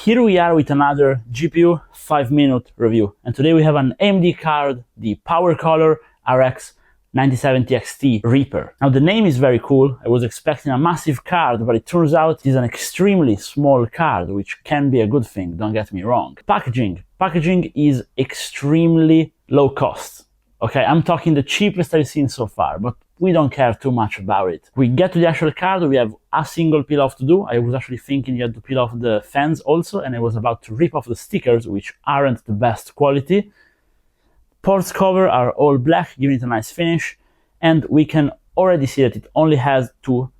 Here we are with another GPU 5-minute review, and today we have an AMD card, the PowerColor RX 9070 XT Reaper. Now the name is very cool. I was expecting a massive card, but it turns out it is an extremely small card, which can be a good thing, don't get me wrong. Packaging is extremely low cost. Okay, I'm talking the cheapest I've seen so far, but we don't care too much about it. We get to the actual card, we have a single peel off to do. I was actually thinking you had to peel off the fans also, and I was about to rip off the stickers, which aren't the best quality. Ports cover are all black, giving it a nice finish, and we can already see that it only has 2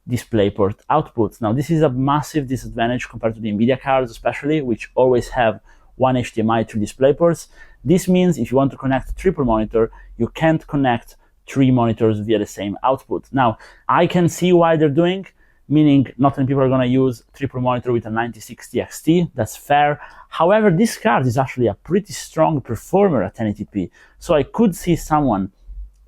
DisplayPort outputs. Now this is a massive disadvantage compared to the NVIDIA cards especially, which always have 1 HDMI, 2 DisplayPorts. This means if you want to connect a triple monitor, you can't connect 3 monitors via the same output. Now, I can see why they're doing, meaning not many people are going to use triple monitor with a 9060 XT, that's fair. However, this card is actually a pretty strong performer at 1080p, so I could see someone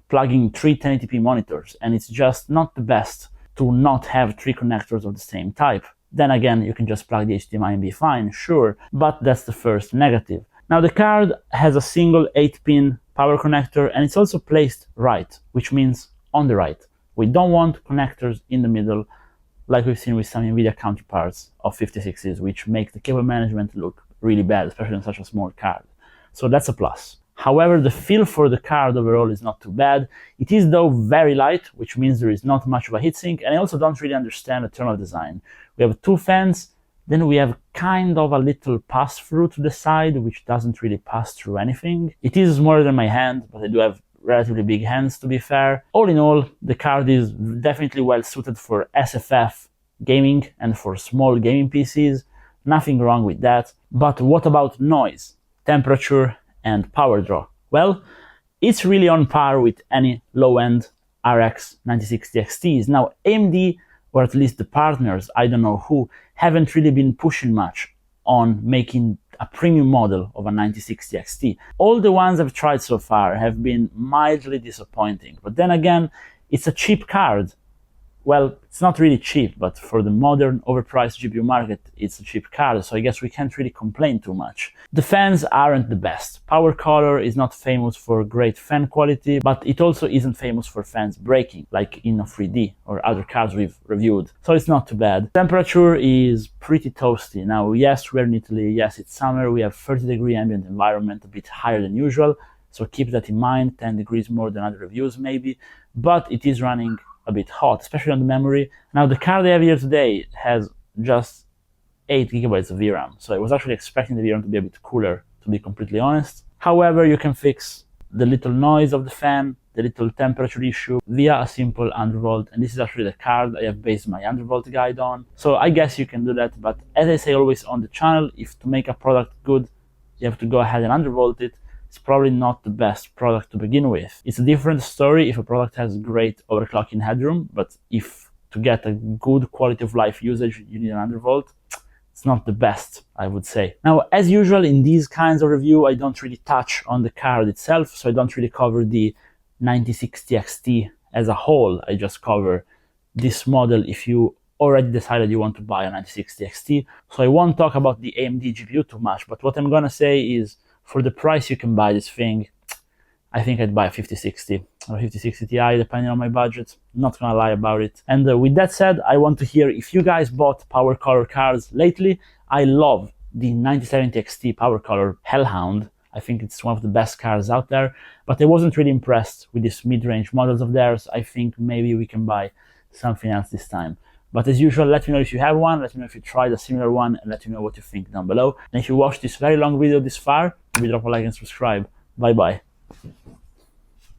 plugging 3 1080p monitors, and it's just not the best to not have 3 connectors of the same type. Then again, you can just plug the HDMI and be fine, sure, but that's the first negative. Now the card has a single 8-pin power connector, and it's also placed right, which means on the right. We don't want connectors in the middle, like we've seen with some NVIDIA counterparts of 56s, which make the cable management look really bad, especially on such a small card. So that's a plus. However, the feel for the card overall is not too bad. It is though very light, which means there is not much of a heatsink, and I also don't really understand the thermal design. We have 2 fans, then we have kind of a little pass-through to the side, which doesn't really pass through anything. It is smaller than my hand, but I do have relatively big hands to be fair. All in all, the card is definitely well suited for SFF gaming and for small gaming PCs. Nothing wrong with that. But what about noise, temperature, and power draw? Well, it's really on par with any low-end RX 9060 XTs. Now, AMD, or at least the partners, I don't know who, haven't really been pushing much on making a premium model of a 9060 XT. All the ones I've tried so far have been mildly disappointing, but then again, it's a cheap card. Well, it's not really cheap, but for the modern overpriced GPU market, it's a cheap card, so I guess we can't really complain too much. The fans aren't the best. PowerColor is not famous for great fan quality, but it also isn't famous for fans breaking, like Inno 3D or other cards we've reviewed, so it's not too bad. Temperature is pretty toasty. Now, yes, we're in Italy, yes, it's summer, we have 30-degree ambient environment, a bit higher than usual, so keep that in mind, 10 degrees more than other reviews maybe, but it is running a bit hot, especially on the memory. Now the card I have here today has just 8 GB of VRAM, so I was actually expecting the VRAM to be a bit cooler, to be completely honest. However, you can fix the little noise of the fan, the little temperature issue via a simple undervolt, and this is actually the card I have based my undervolt guide on. So I guess you can do that, but as I say always on the channel, if to make a product good, you have to go ahead and undervolt it. It's probably not the best product to begin with. It's a different story if a product has great overclocking headroom, but if to get a good quality of life usage you need an undervolt, it's not the best, I would say. Now, as usual in these kinds of review, I don't really touch on the card itself, so I don't really cover the 9060 XT as a whole. I just cover this model if you already decided you want to buy a 9060 XT. So I won't talk about the AMD GPU too much, but what I'm gonna say is, for the price you can buy this thing, I think I'd buy a 5060 or 5060 Ti, depending on my budget. Not gonna lie about it. And with that said, I want to hear if you guys bought PowerColor cards lately. I love the 9070 XT PowerColor Hellhound. I think it's one of the best cards out there, but I wasn't really impressed with these mid-range models of theirs. I think maybe we can buy something else this time. But as usual, let me know if you have one, let me know if you tried a similar one, and let me know what you think down below. And if you watched this very long video this far, maybe drop a like and subscribe. Bye bye.